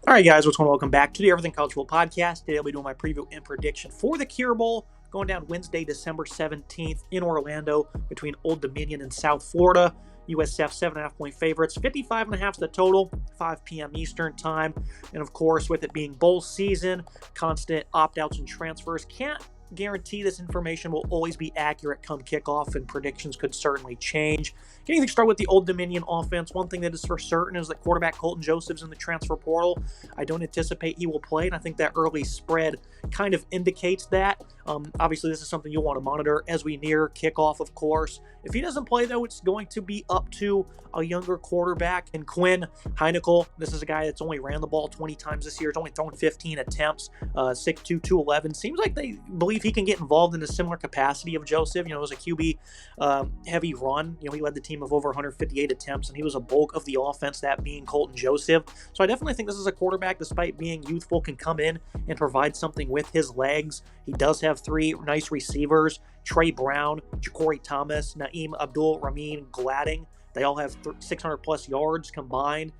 All right, guys, what's going on? Welcome back to the Everything College Football Podcast. Today I'll be doing my preview and prediction for the Cure Bowl going down Wednesday, December 17th in Orlando between Old Dominion and South Florida. USF 7.5-point favorites, 55.5 is the total, 5 p.m. Eastern time. And of course, with it being bowl season, constant opt-outs and transfers, can't guarantee this information will always be accurate come kickoff, and predictions could certainly change. Getting things started with the Old Dominion offense, one thing that is for certain is that quarterback Colton Joseph's in the transfer portal. I don't anticipate he will play, and I think that early spread kind of indicates that. Obviously, this is something you'll want to monitor as we near kickoff, of course. If he doesn't play, though, it's going to be up to a younger quarterback. And Quinn Heineckel, this is a guy that's only ran the ball 20 times this year. He's only thrown 15 attempts, 6'2", 211. Seems like they believe he can get involved in a similar capacity of Joseph. It was a QB heavy run. He led the team of over 158 attempts, and he was a bulk of the offense, that being Colton Joseph. So I definitely think this is a quarterback, despite being youthful, can come in and provide something with his legs. He does have 3 nice receivers: Trey Brown, Ja'Cory Thomas, Naeem Abdul-Rahman Gladding. They all have 600-plus yards combined.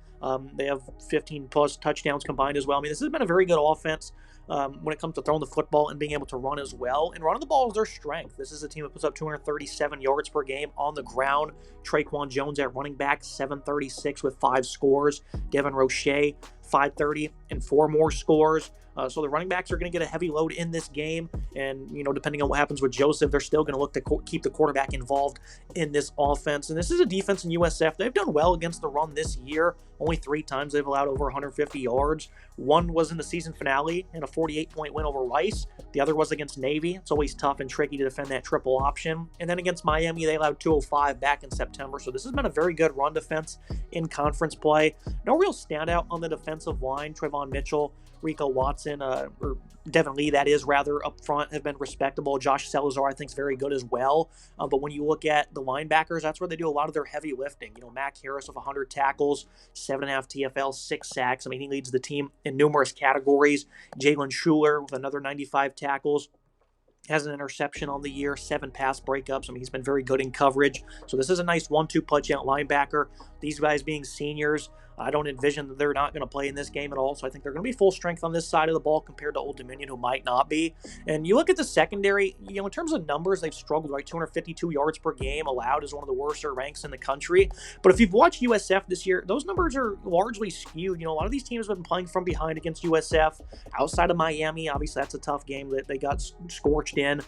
They have 15-plus touchdowns combined as well. This has been a very good offense when it comes to throwing the football and being able to run as well. And running the ball is their strength. This is a team that puts up 237 yards per game on the ground. Traquan Jones at running back, 736 with 5 scores. Devin Roche, 530 and 4 more scores. So the running backs are going to get a heavy load in this game. And, depending on what happens with Joseph, they're still going to look to keep the quarterback involved in this offense. And this is a defense in USF. They've done well against the run this year. Only 3 times they've allowed over 150 yards. One was in the season finale in a 48-point win over Rice. The other was against Navy. It's always tough and tricky to defend that triple option. And then against Miami, they allowed 205 back in September. So this has been a very good run defense in conference play. No real standout on the defensive line. Trayvon Mitchell, Rico Watson, or Devin Lee, that is, rather, up front have been respectable. Josh Salazar, I think, is very good as well. But when you look at the linebackers, that's where they do a lot of their heavy lifting. Mac Harris with 100 tackles, 7.5 TFL, 6 sacks. He leads the team in numerous categories. Jalen Schuler with another 95 tackles. Has an interception on the year, 7 pass breakups. He's been very good in coverage. So this is a nice 1-2 punch-out linebacker. These guys being seniors, I don't envision that they're not going to play in this game at all. So I think they're going to be full strength on this side of the ball compared to Old Dominion, who might not be. And you look at the secondary, in terms of numbers, they've struggled, right? 252 yards per game allowed is one of the worst ranks in the country. But if you've watched USF this year, those numbers are largely skewed. A lot of these teams have been playing from behind against USF. Outside of Miami, obviously that's a tough game that they got scorched in.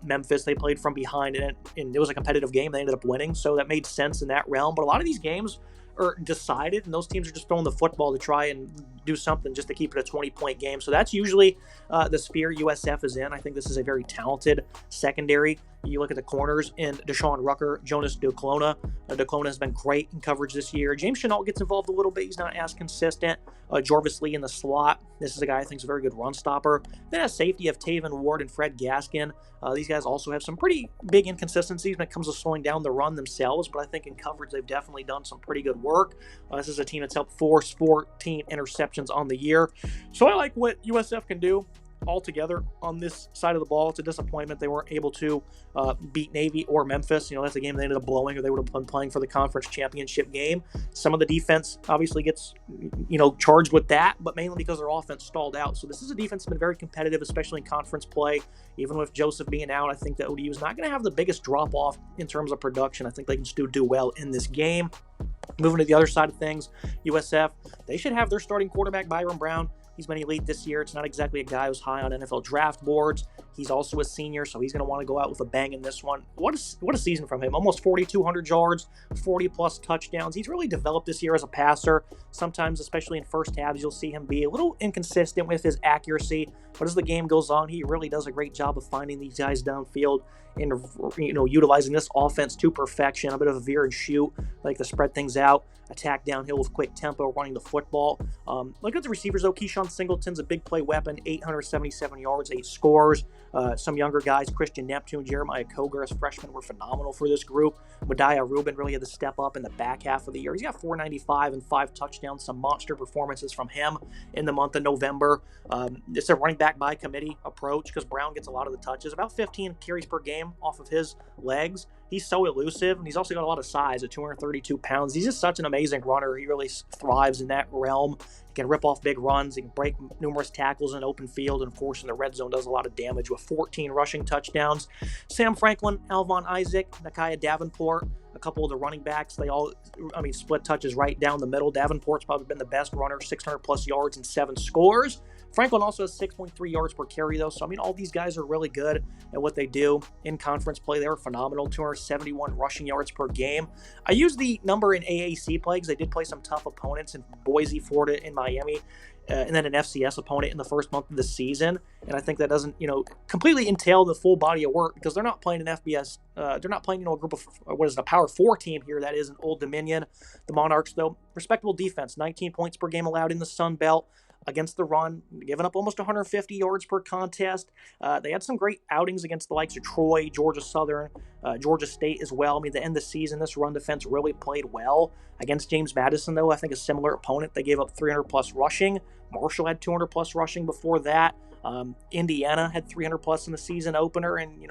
Memphis, they played from behind, and it was a competitive game. They ended up winning, so that made sense in that realm. But a lot of these games are decided, and those teams are just throwing the football to try and do something just to keep it a 20-point game. So that's usually the sphere USF is in. I think this is a very talented secondary. You look at the corners in Deshaun Rucker, Jonas Duclona. Duclona has been great in coverage this year. James Chenault gets involved a little bit. He's not as consistent. Jarvis Lee in the slot. This is a guy I think is a very good run stopper. Then at safety of Taven Ward and Fred Gaskin. These guys also have some pretty big inconsistencies when it comes to slowing down the run themselves, but I think in coverage they've definitely done some pretty good work. This is a team that's helped force 14 interceptions on the year. So I like what USF can do altogether on this side of the ball. It's a disappointment they weren't able to beat Navy or Memphis. That's a game they ended up blowing, or they would have been playing for the conference championship game. Some of the defense obviously gets charged with that, but mainly because their offense stalled out. So this is a defense that's been very competitive, especially in conference play. Even with Joseph being out, I think that ODU is not going to have the biggest drop off in terms of production. I think they can still do well in this game. Moving to the other side of things, USF, they should have their starting quarterback, Byron Brown. He's been elite this year. It's not exactly a guy who's high on NFL draft boards. He's also a senior, so he's going to want to go out with a bang in this one. What a season from him. Almost 4,200 yards, 40-plus touchdowns. He's really developed this year as a passer. Sometimes, especially in first halves, you'll see him be a little inconsistent with his accuracy. But as the game goes on, he really does a great job of finding these guys downfield and utilizing this offense to perfection. A bit of a veer and shoot, like to spread things out, attack downhill with quick tempo, running the football. Look at the receivers, though. Keyshawn Singleton's a big play weapon, 877 yards, 8 scores. Some younger guys, Christian Neptune, Jeremiah Koger as freshmen, were phenomenal for this group. Madiah Rubin really had to step up in the back half of the year. He's got 495 and 5 touchdowns, some monster performances from him in the month of November. It's a running back by committee approach because Brown gets a lot of the touches, about 15 carries per game off of his legs. he's so elusive, and he's also got a lot of size at 232 pounds. He's just such an amazing runner. He really thrives in that realm. He can rip off big runs. He can break numerous tackles in open field, and of course in the red zone does a lot of damage with 14 rushing touchdowns. Sam Franklin, Alvon Isaac, Nakia Davenport, a couple of the running backs, they all, split touches right down the middle. Davenport's probably been the best runner, 600-plus yards and 7 scores. Franklin also has 6.3 yards per carry, though. So, all these guys are really good at what they do. In conference play, they were phenomenal, 271 rushing yards per game. I use the number in AAC play because they did play some tough opponents in Boise, Florida, and Miami, and then an FCS opponent in the first month of the season. And I think that doesn't, completely entail the full body of work because they're not playing an FBS. They're not playing, a group of, a Power 4 team here. That is an Old Dominion. The Monarchs, though, respectable defense, 19 points per game allowed in the Sun Belt. Against the run, giving up almost 150 yards per contest. They had some great outings against the likes of Troy, Georgia Southern, Georgia State as well. The end of the season, this run defense really played well. Against James Madison, though, I think a similar opponent. They gave up 300-plus rushing. Marshall had 200-plus rushing before that. Indiana had 300-plus in the season opener, and,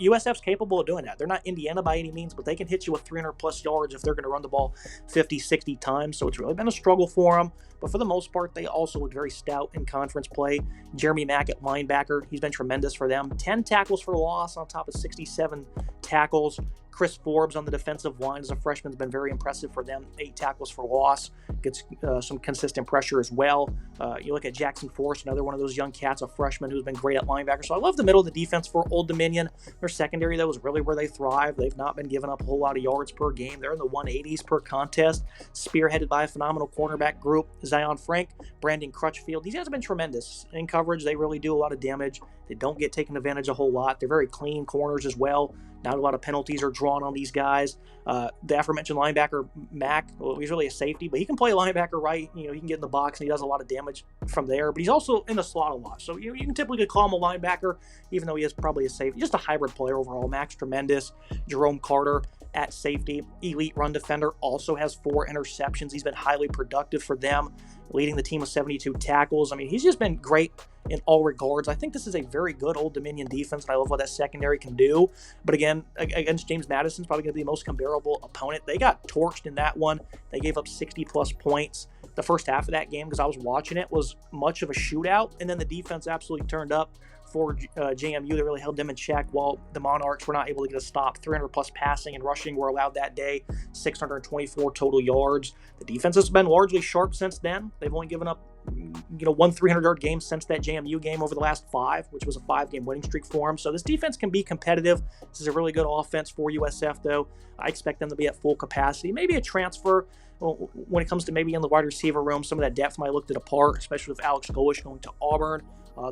USF's capable of doing that. They're not Indiana by any means, but they can hit you with 300-plus yards if they're going to run the ball 50, 60 times, so it's really been a struggle for them. But for the most part, they also look very stout in conference play. Jeremy Mack at linebacker, he's been tremendous for them. 10 tackles for loss on top of 67 tackles. Chris Forbes on the defensive line as a freshman has been very impressive for them. 8 tackles for loss. Gets some consistent pressure as well. You look at Jackson Forrest, another one of those young cats, a freshman who's been great at linebacker. So I love the middle of the defense for Old Dominion. Their secondary, though, is really where they thrive. They've not been giving up a whole lot of yards per game. They're in the 180s per contest, spearheaded by a phenomenal cornerback group. Zion Frank, Brandon Crutchfield. These guys have been tremendous. In coverage, they really do a lot of damage. They don't get taken advantage a whole lot. They're very clean corners as well. Not a lot of penalties are drawn on these guys. The aforementioned linebacker, Mack, well, he's really a safety, but he can play linebacker right. He can get in the box, and he does a lot of damage from there. But he's also in the slot a lot. So you can typically call him a linebacker, even though he is probably a safety. Just a hybrid player overall. Mack's tremendous. Jerome Carter at safety, elite run defender, also has 4 interceptions. He's been highly productive for them, leading the team with 72 tackles. He's just been great in all regards. I think this is a very good Old Dominion defense, and I love what that secondary can do. But again, against James Madison's probably going to be the most comparable opponent. They got torched in that one. They gave up 60-plus points. The first half of that game, because I was watching it, was much of a shootout, and then the defense absolutely turned up for JMU. They really held them in check while the Monarchs were not able to get a stop. 300-plus passing and rushing were allowed that day, 624 total yards. The defense has been largely sharp since then. They've only given up one 300-yard game since that JMU game over the last 5, which was a 5-game winning streak for them. So this defense can be competitive. This is a really good offense for USF, though. I expect them to be at full capacity. Maybe a transfer when it comes to maybe in the wide receiver room. Some of that depth might look it apart, especially with Alex Golish going to Auburn.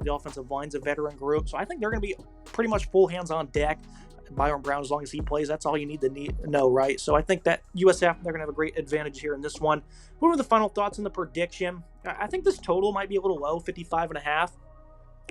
The offensive line's a veteran group. So I think they're going to be pretty much full hands on deck. Byron Brown, as long as he plays, that's all you need to know, right? So I think that USF, they're going to have a great advantage here in this one. What were the final thoughts on the prediction? I think this total might be a little low, 55.5.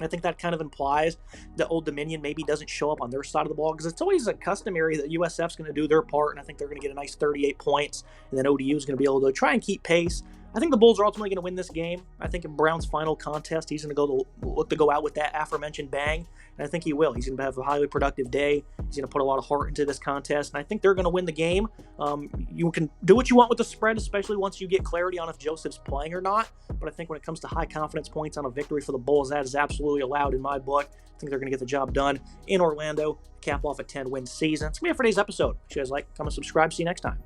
I think that kind of implies that Old Dominion maybe doesn't show up on their side of the ball, because it's always a customary that USF's going to do their part, and I think they're going to get a nice 38 points, and then ODU is going to be able to try and keep pace. I think the Bulls are ultimately going to win this game. I think in Brown's final contest, he's going to look to go out with that aforementioned bang, and I think he will. He's going to have a highly productive day. He's going to put a lot of heart into this contest, and I think they're going to win the game. You can do what you want with the spread, especially once you get clarity on if Joseph's playing or not, but I think when it comes to high confidence points on a victory for the Bulls, that is absolutely allowed in my book. I think they're going to get the job done in Orlando, cap off a 10-win season. That's going to be it for today's episode. If you guys like, comment, subscribe. See you next time.